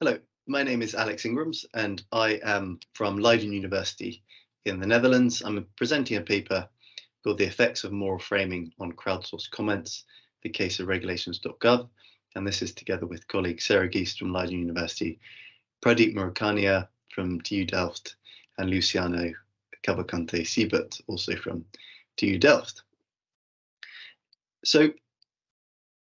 Hello, my name is Alex Ingrams and I am from Leiden University in the Netherlands. I'm presenting a paper called The Effects of Moral Framing on Crowdsourced Comments, the case of regulations.gov. And this is together with colleague Sarah Giest from Leiden University, Pradeep Murukannaiah from TU Delft, and Luciano Cavalcante Siebert, also from TU Delft. So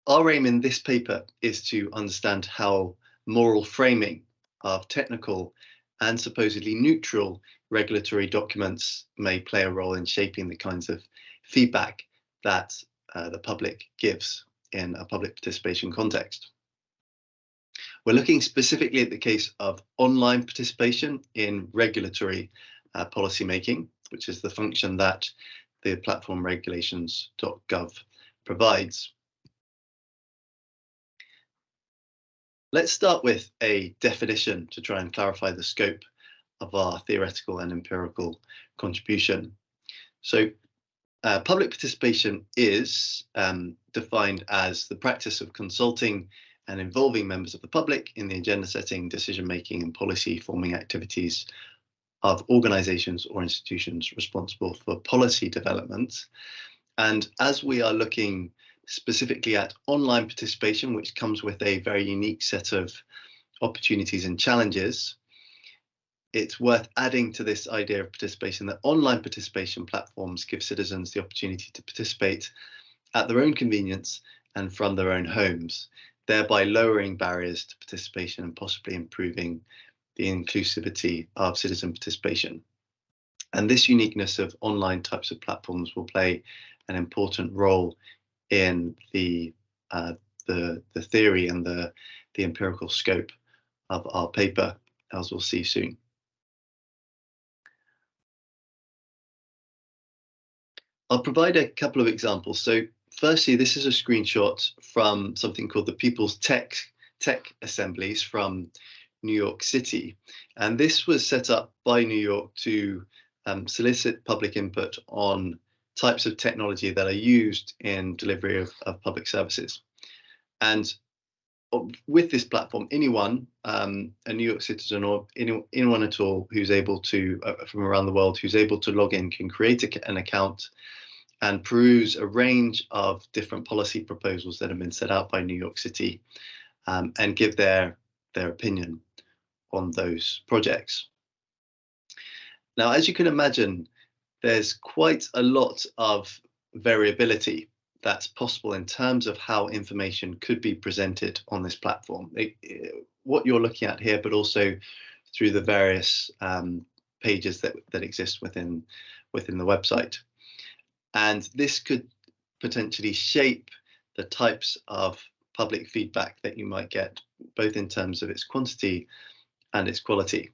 our aim in this paper is to understand how moral framing of technical and supposedly neutral regulatory documents may play a role in shaping the kinds of feedback that the public gives in a public participation context. We're looking specifically at the case of online participation in regulatory policy making, which is the function that the platform regulations.gov provides. Let's start with a definition to try and clarify the scope of our theoretical and empirical contribution. So public participation is defined as the practice of consulting and involving members of the public in the agenda setting, decision making and policy forming activities of organizations or institutions responsible for policy development. And as we are looking specifically at online participation, which comes with a very unique set of opportunities and challenges, it's worth adding to this idea of participation that online participation platforms give citizens the opportunity to participate at their own convenience and from their own homes, thereby lowering barriers to participation and possibly improving the inclusivity of citizen participation. And this uniqueness of online types of platforms will play an important role in the theory and the empirical scope of our paper, as we'll see soon. I'll provide a couple of examples. So firstly, this is a screenshot from something called the People's Tech Assemblies from New York City. And this was set up by New York to solicit public input on types of technology that are used in delivery of public services. And with this platform, anyone, a New York citizen or anyone at all who's able to, from around the world, who's able to log in can create an account and peruse a range of different policy proposals that have been set out by New York City and give their opinion on those projects. Now, as you can imagine, there's quite a lot of variability that's possible in terms of how information could be presented on this platform. What you're looking at here, but also through the various pages that exist within the website. And this could potentially shape the types of public feedback that you might get, both in terms of its quantity and its quality.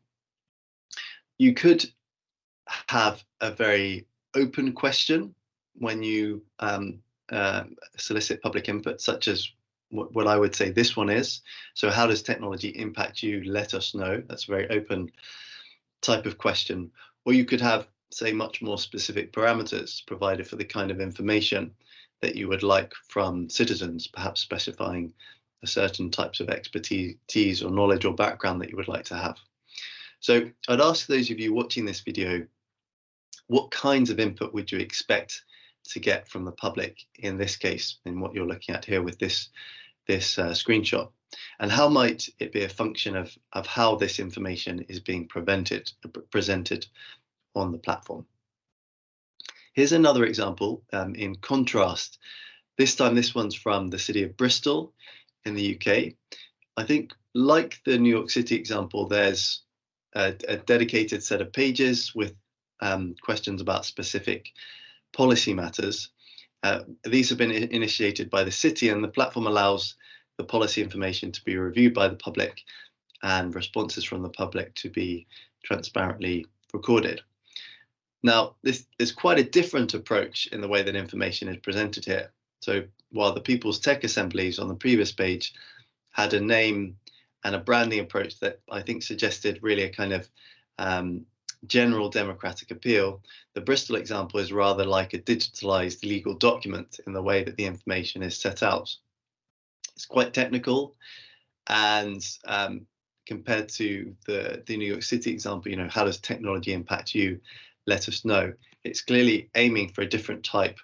You could have a very open question when you solicit public input, such as what I would say this one is. So how does technology impact you? Let us know. That's a very open type of question. Or you could have, say, much more specific parameters provided for the kind of information that you would like from citizens, perhaps specifying a certain types of expertise or knowledge or background that you would like to have. So I'd ask those of you watching this video, what kinds of input would you expect to get from the public in this case, in what you're looking at here with this screenshot? And how might it be a function of how this information is being presented on the platform? Here's another example in contrast. This time, this one's from the city of Bristol in the UK. I think, like the New York City example, there's a dedicated set of pages with questions about specific policy matters. These have been initiated by the city, and the platform allows the policy information to be reviewed by the public and responses from the public to be transparently recorded. Now, this is quite a different approach in the way that information is presented here. So while the People's Tech Assemblies on the previous page had a name and a branding approach that I think suggested really a kind of general democratic appeal, the Bristol example is rather like a digitalized legal document in the way that the information is set out. It's quite technical and compared to the New York City example, how does technology impact you? Let us know. It's clearly aiming for a different type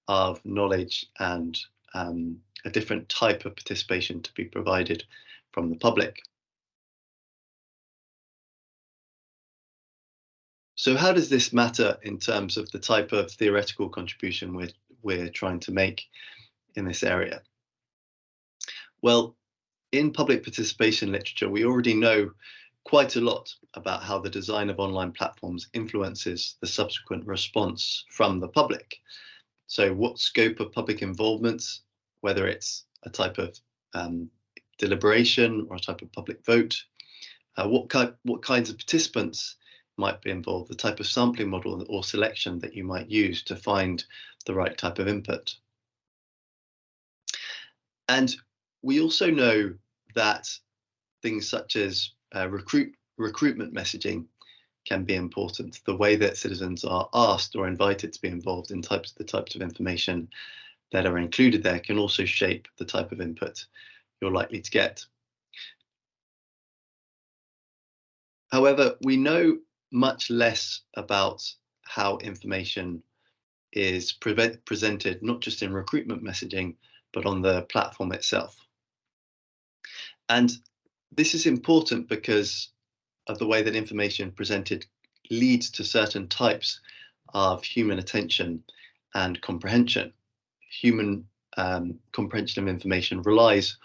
of knowledge and a different type of participation to be provided from the public. So how does this matter in terms of the type of theoretical contribution we're trying to make in this area? Well, in public participation literature, we already know quite a lot about how the design of online platforms influences the subsequent response from the public. So what scope of public involvement, whether it's a type of deliberation or a type of public vote, what kinds of participants might be involved, the type of sampling model or selection that you might use to find the right type of input. And we also know that things such as recruitment messaging can be important. The way that citizens are asked or invited to be involved in the types of information that are included there can also shape the type of input you're likely to get. However, we know much less about how information is presented, not just in recruitment messaging, but on the platform itself. And this is important because of the way that information presented leads to certain types of human attention and comprehension. Human comprehension of information relies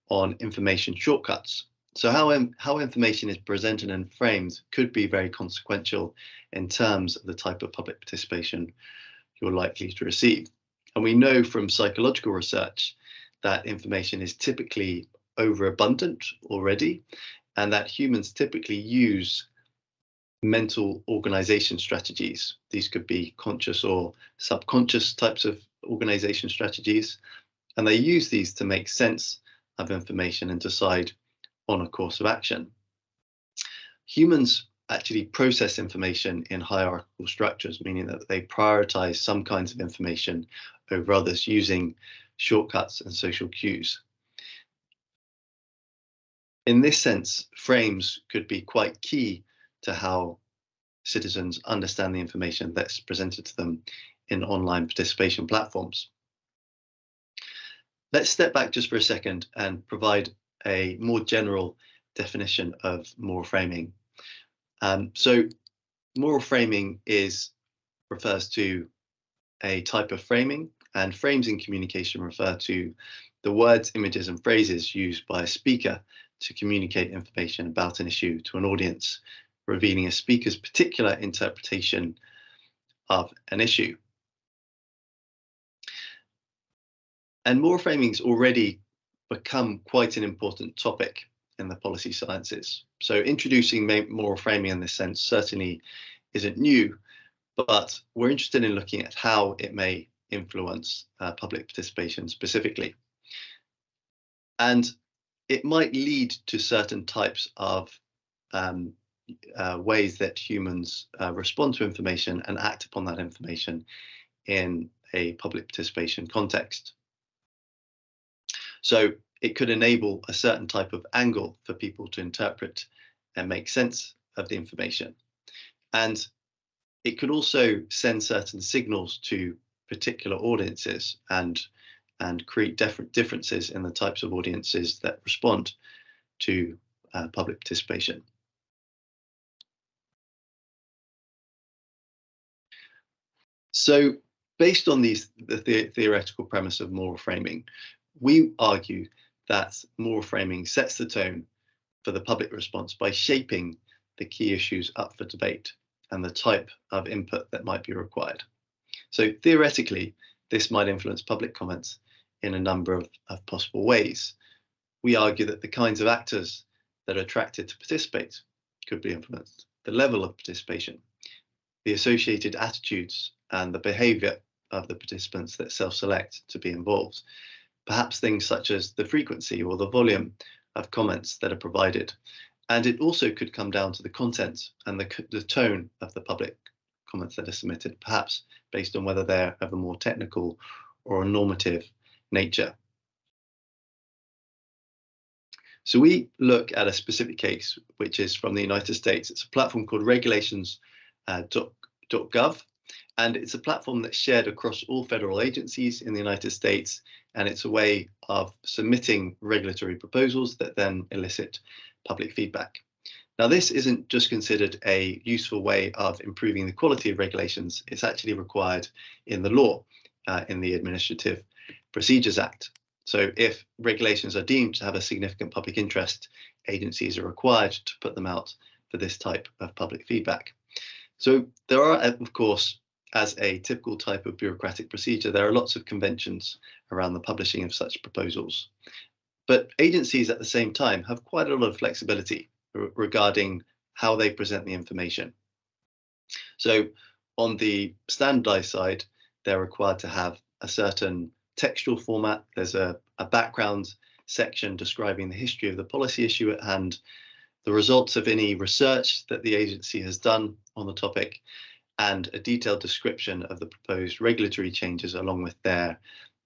on information shortcuts. So how information is presented and framed could be very consequential in terms of the type of public participation you're likely to receive. And we know from psychological research that information is typically overabundant already, and that humans typically use mental organization strategies. These could be conscious or subconscious types of organization strategies, and they use these to make sense of information and decide on a course of action. Humans actually process information in hierarchical structures, meaning that they prioritize some kinds of information over others using shortcuts and social cues. In this sense, frames could be quite key to how citizens understand the information that's presented to them in online participation platforms. Let's step back just for a second and provide a more general definition of moral framing. So moral framing refers to a type of framing, and frames in communication refer to the words, images, and phrases used by a speaker to communicate information about an issue to an audience, revealing a speaker's particular interpretation of an issue. And moral framing's already become quite an important topic in the policy sciences. So introducing moral framing in this sense certainly isn't new, but we're interested in looking at how it may influence public participation specifically. And it might lead to certain types of ways that humans respond to information and act upon that information in a public participation context. So it could enable a certain type of angle for people to interpret and make sense of the information. And it could also send certain signals to particular audiences and create differences in the types of audiences that respond to public participation. So based on the theoretical premise of moral framing, we argue that moral framing sets the tone for the public response by shaping the key issues up for debate and the type of input that might be required. So theoretically, this might influence public comments in a number of possible ways. We argue that the kinds of actors that are attracted to participate could be influenced, the level of participation, the associated attitudes and the behavior of the participants that self-select to be involved. Perhaps things such as the frequency or the volume of comments that are provided. And it also could come down to the content and the tone of the public comments that are submitted, perhaps based on whether they're of a more technical or a normative nature. So we look at a specific case, which is from the United States. It's a platform called regulations.gov, and it's a platform that's shared across all federal agencies in the United States, and it's a way of submitting regulatory proposals that then elicit public feedback. Now, this isn't just considered a useful way of improving the quality of regulations, it's actually required in the law, in the Administrative Procedures Act. So if regulations are deemed to have a significant public interest, agencies are required to put them out for this type of public feedback. So there are, of course, as a typical type of bureaucratic procedure, there are lots of conventions around the publishing of such proposals. But agencies at the same time have quite a lot of flexibility regarding how they present the information. So on the standardized side, they're required to have a certain textual format. There's a background section describing the history of the policy issue at hand, the results of any research that the agency has done on the topic, and a detailed description of the proposed regulatory changes along with their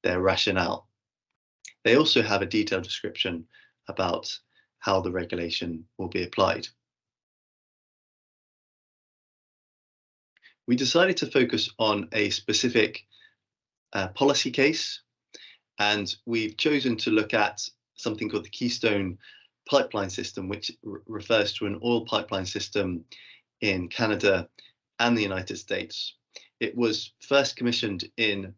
rationale. They also have a detailed description about how the regulation will be applied. We decided to focus on a specific policy case, and we've chosen to look at something called the Keystone Pipeline System, which refers to an oil pipeline system in Canada and the United States. It was first commissioned in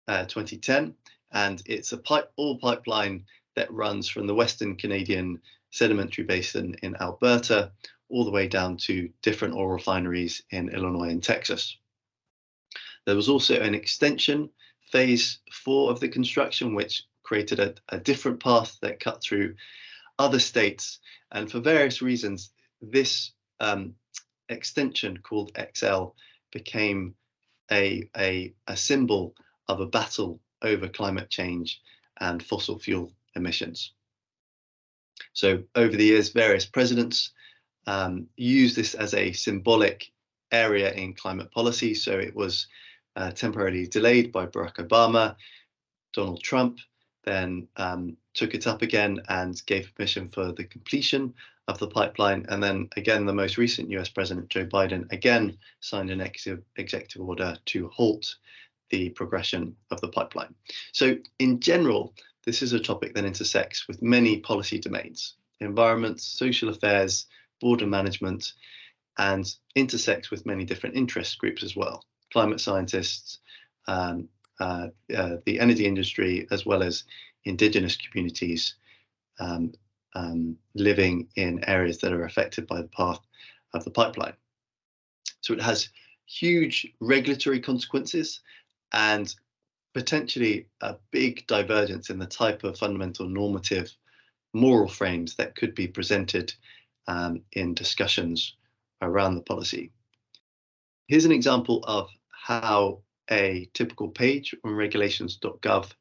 2010, and it's a oil pipeline that runs from the Western Canadian Sedimentary Basin in Alberta all the way down to different oil refineries in Illinois and Texas. There was also an extension, phase 4 of the construction, which created a different path that cut through other states. And for various reasons, this extension called XL became a symbol of a battle over climate change and fossil fuel emissions. So over the years, various presidents used this as a symbolic area in climate policy. So it was temporarily delayed by Barack Obama. Donald Trump then took it up again and gave permission for the completion of the pipeline. And then again, the most recent US President, Joe Biden, again signed an executive order to halt the progression of the pipeline. So in general, this is a topic that intersects with many policy domains: environment, social affairs, border management, and intersects with many different interest groups as well: climate scientists, the energy industry, as well as indigenous communities living in areas that are affected by the path of the pipeline. So it has huge regulatory consequences and potentially a big divergence in the type of fundamental normative moral frames that could be presented in discussions around the policy. Here's an example of how a typical page on regulations.gov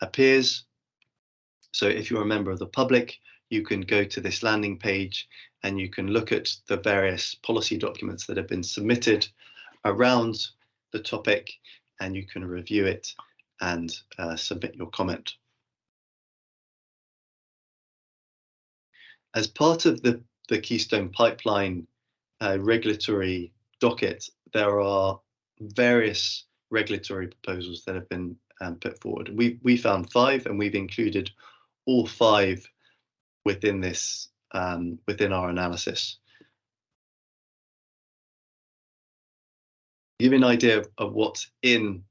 appears. So if you're a member of the public, you can go to this landing page and you can look at the various policy documents that have been submitted around the topic, and you can review it and submit your comment. As part of the Keystone Pipeline regulatory docket, there are various regulatory proposals that have been put forward. We found 5, and we've included all 5 within this within our analysis. To give you an idea of what's in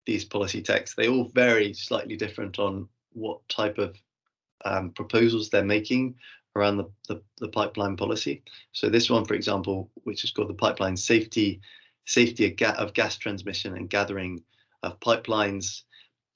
these policy texts, they all vary slightly different on what type of proposals they're making around the pipeline policy. So this one, for example, which is called the Pipeline Safety of Gas Transmission and Gathering of Pipelines,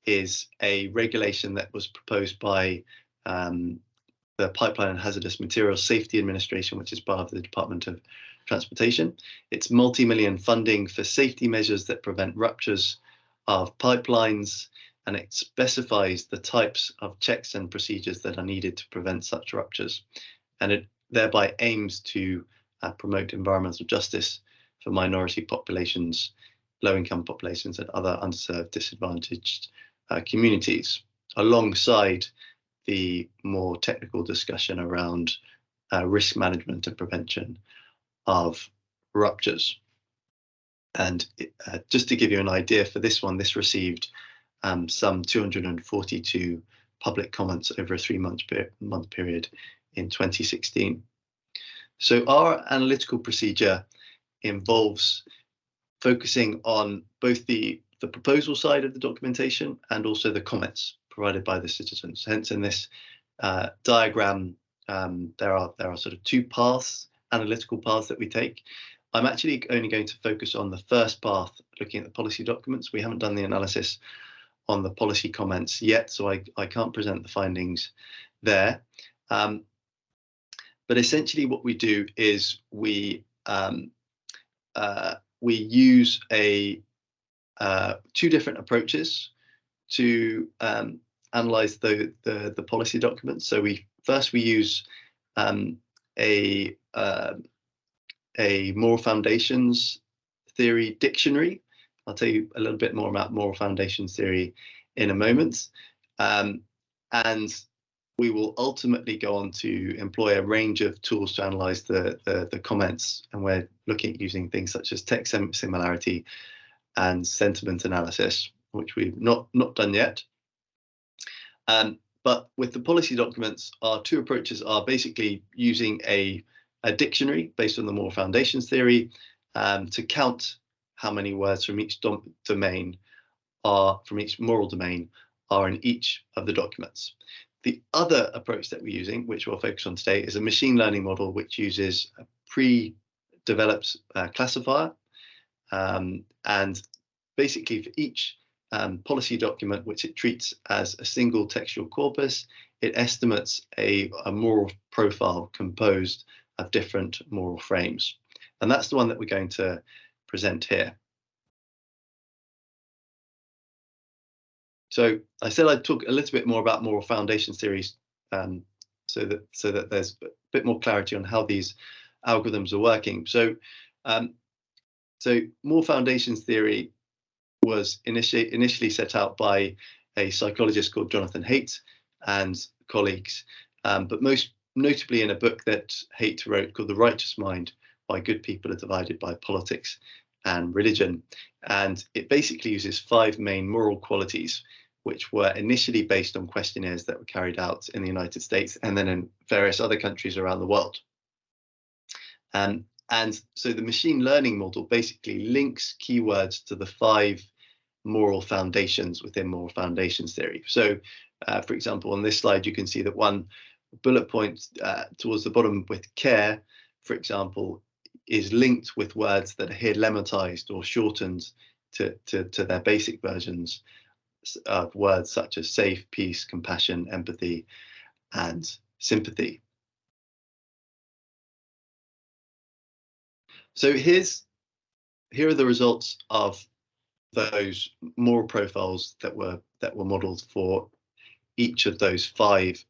is a regulation that was proposed by the Pipeline and Hazardous Materials Safety Administration, which is part of the Department of Transportation. It's multi-million funding for safety measures that prevent ruptures of pipelines, and it specifies the types of checks and procedures that are needed to prevent such ruptures. And it thereby aims to promote environmental justice for minority populations, low-income populations, and other underserved, disadvantaged communities, alongside the more technical discussion around risk management and prevention of ruptures. And just to give you an idea for this one, this received some 242 public comments over a 3-month period in 2016. So our analytical procedure involves focusing on both the proposal side of the documentation and also the comments provided by the citizens. Hence, in this diagram, there are sort of 2 paths, analytical paths that we take. I'm actually only going to focus on the first path, looking at the policy documents. We haven't done the analysis on the policy comments yet, so I can't present the findings there. But essentially what we do is we use 2 different approaches to analyze the policy documents. So we use a moral foundations theory dictionary. I'll tell you a little bit more about moral foundations theory in a moment. And we will ultimately go on to employ a range of tools to analyze the comments. And we're looking at using things such as text similarity and sentiment analysis, which we've not done yet. But with the policy documents, our 2 approaches are basically using a dictionary based on the moral foundations theory to count how many words from each domain from each moral domain are in each of the documents. The other approach that we're using, which we'll focus on today, is a machine learning model which uses a pre-developed classifier. And basically for each policy document, which it treats as a single textual corpus, it estimates a moral profile composed of different moral frames. And that's the one that we're going to present here. So I said I'd talk a little bit more about moral foundations theories so that there's a bit more clarity on how these algorithms are working. So moral foundations theory was initially set out by a psychologist called Jonathan Haidt and colleagues, but most notably in a book that Haidt wrote called The Righteous Mind: Why Good People Are Divided by Politics and Religion. And it basically uses 5 main moral qualities, which were initially based on questionnaires that were carried out in the United States and then in various other countries around the world. And so the machine learning model basically links keywords to the 5 moral foundations within moral foundations theory. So, for example, on this slide, you can see that one bullet point towards the bottom with care, for example, is linked with words that are here lemmatized or shortened to their basic versions of words such as safe, peace, compassion, empathy, and sympathy. So here are the results of those moral profiles that were modeled for each of those 5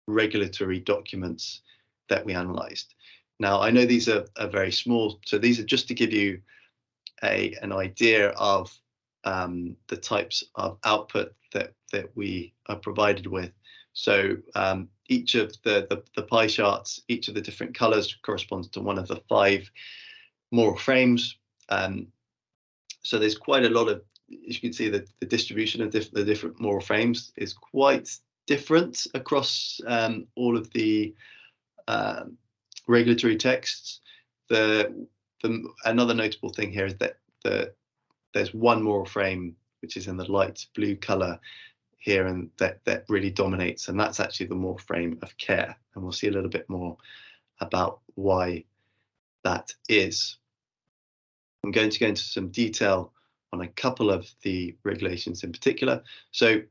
regulatory documents that we analyzed. Now, I know these are very small, so these are just to give you an idea of the types of output that we are provided with. So each of the pie charts, each of the different colors corresponds to one of the 5 moral frames. So there's quite a lot of, as you can see, the distribution of the different moral frames is quite different across all of the regulatory texts. Another notable thing here is that there's one moral frame which is in the light blue color here, and that really dominates, and that's actually the moral frame of care. And we'll see a little bit more about why that is. I'm going to go into some detail on a couple of the regulations in particular. So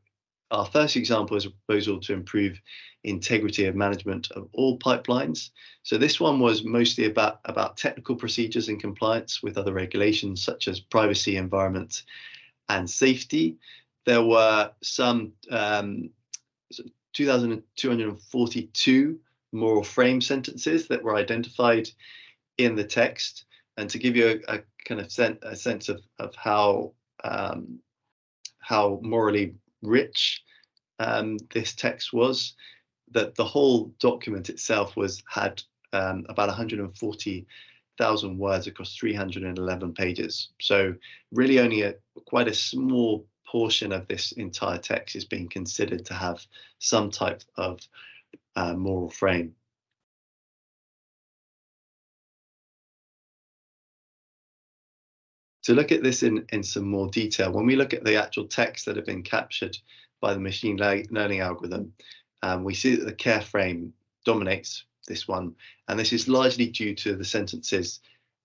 our first example is a proposal to improve integrity of management of all pipelines. So this one was mostly about technical procedures and compliance with other regulations such as privacy, environment, and safety. There were some 2,242 moral frame sentences that were identified in the text. And to give you a kind of sense of how morally rich this text was, that the whole document itself had about 140,000 words across 311 pages. So really only quite a small portion of this entire text is being considered to have some type of moral frame. To look at this in some more detail, when we look at the actual text that have been captured by the machine learning algorithm, we see that the care frame dominates this one, and this is largely due to the sentences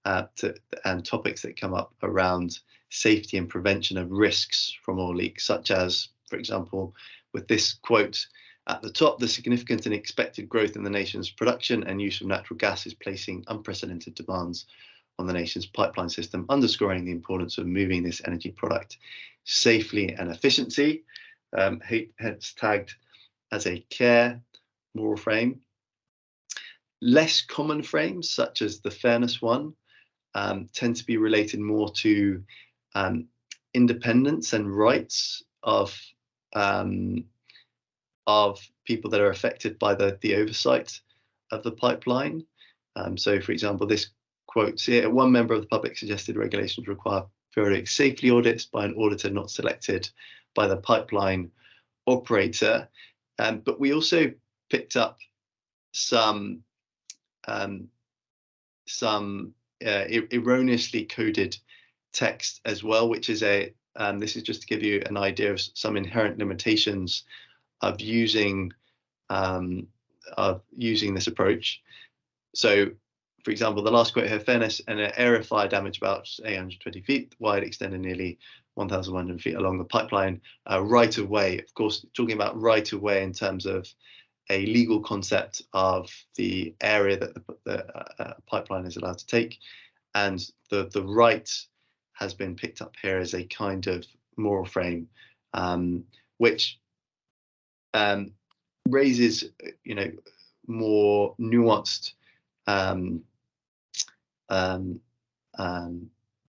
and topics that come up around safety and prevention of risks from oil leaks, such as, for example, with this quote at the top, the significant and expected growth in the nation's production and use of natural gas is placing unprecedented demands on the nation's pipeline system, underscoring the importance of moving this energy product safely and efficiently, hence tagged as a care moral frame. Less common frames, such as the fairness one, tend to be related more to independence and rights of people that are affected by the oversight of the pipeline. So, for example, this quote here, one member of the public suggested regulations require periodic safety audits by an auditor not selected by the pipeline operator. But we also picked up some erroneously coded text as well, which is this is just to give you an idea of some inherent limitations of using this approach. So, for example, the last quote here, fairness and an area of fire damage about 820 feet wide, extending nearly 1,100 feet along the pipeline right of way. Of course, talking about right of way in terms of a legal concept of the area that the pipeline is allowed to take, and the right has been picked up here as a kind of moral frame, which raises, more nuanced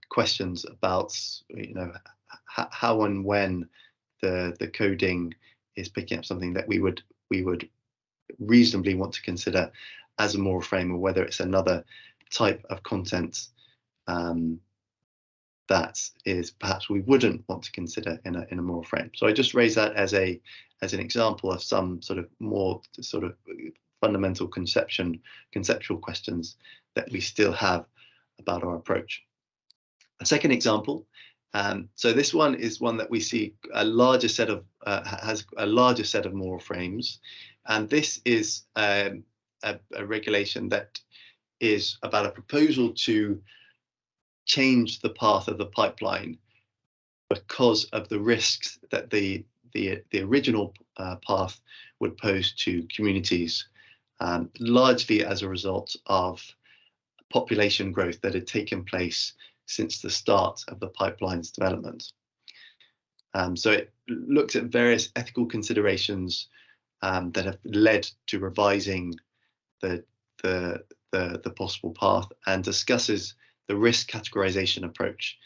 questions about, how and when the coding is picking up something that we would reasonably want to consider as a moral frame, or whether it's another type of content that is perhaps we wouldn't want to consider in a moral frame. So I just raise that as an example of some sort of more sort of fundamental conceptual questions that we still have about our approach. A second example, so this one is one that we see a larger set of has a larger set of moral frames, and this is a regulation that is about a proposal to change the path of the pipeline because of the risks that the original path would pose to communities, largely as a result of population growth that had taken place since the start of the pipeline's development. So it looks at various ethical considerations that have led to revising the possible path, and discusses the risk categorization approach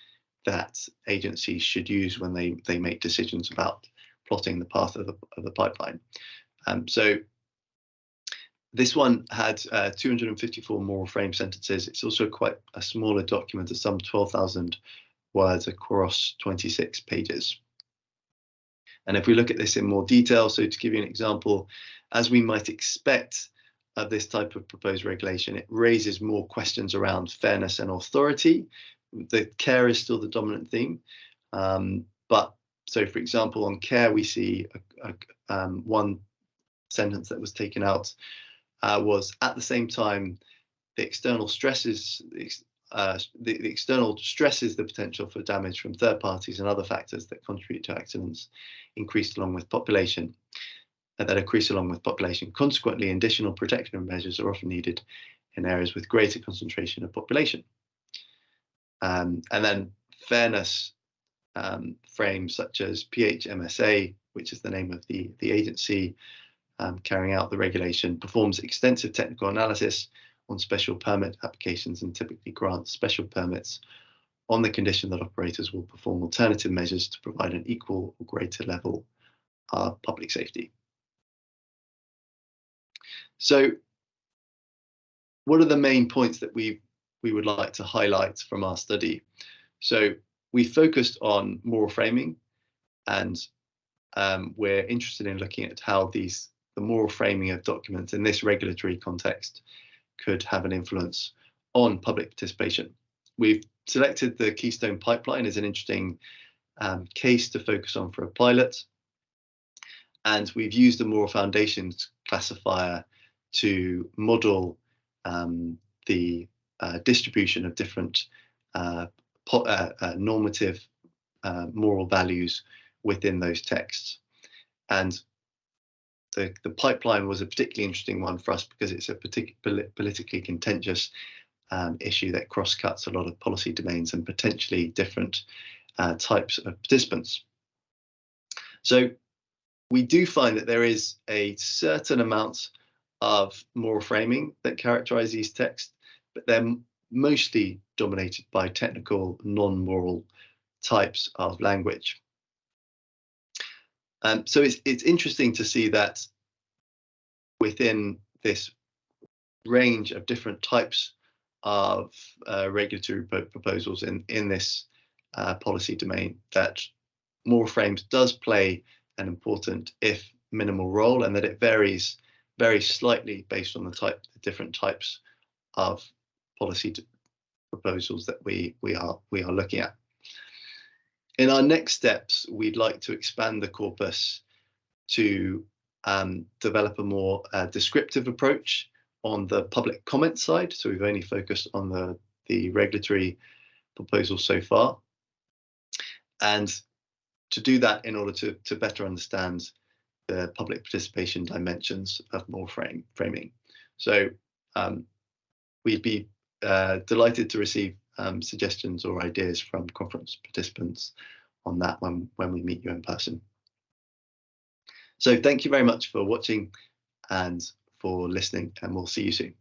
that agencies should use when they make decisions about plotting the path of the pipeline. So this one had 254 moral frame sentences. It's also quite a smaller document of some 12,000 words across 26 pages. And if we look at this in more detail, so to give you an example, as we might expect of this type of proposed regulation, it raises more questions around fairness and authority. The care is still the dominant theme. But so, for example, on care, we see one sentence that was taken out was, at the same time, the external stresses, the external stresses the potential for damage from third parties and other factors that contribute to accidents increased along with population. Consequently, additional protection measures are often needed in areas with greater concentration of population. And then fairness frames such as PHMSA, which is the name of the agency carrying out the regulation, performs extensive technical analysis on special permit applications and typically grants special permits on the condition that operators will perform alternative measures to provide an equal or greater level our public safety. So what are the main points that we would like to highlight from our study? So we focused on moral framing, and we're interested in looking at how the moral framing of documents in this regulatory context could have an influence on public participation. We've selected the Keystone Pipeline as an interesting case to focus on for a pilot, and we've used the moral foundations classifier to model the distribution of different normative moral values within those texts. And the pipeline was a particularly interesting one for us because it's a politically contentious issue that cross-cuts a lot of policy domains and potentially different types of participants. So we do find that there is a certain amount of moral framing that characterize these texts, but they're mostly dominated by technical, non-moral types of language. So it's interesting to see that within this range of different types of regulatory proposals in this policy domain, that moral frames does play an important, if minimal, role, and that it varies very slightly based on the different types of policy proposals that we are looking at. In our next steps, we'd like to expand the corpus to develop a more descriptive approach on the public comment side. So we've only focused on the regulatory proposal so far, and to do that in order to better understand the public participation dimensions of moral framing. So we'd be delighted to receive suggestions or ideas from conference participants on that when we meet you in person. So thank you very much for watching and for listening, and we'll see you soon.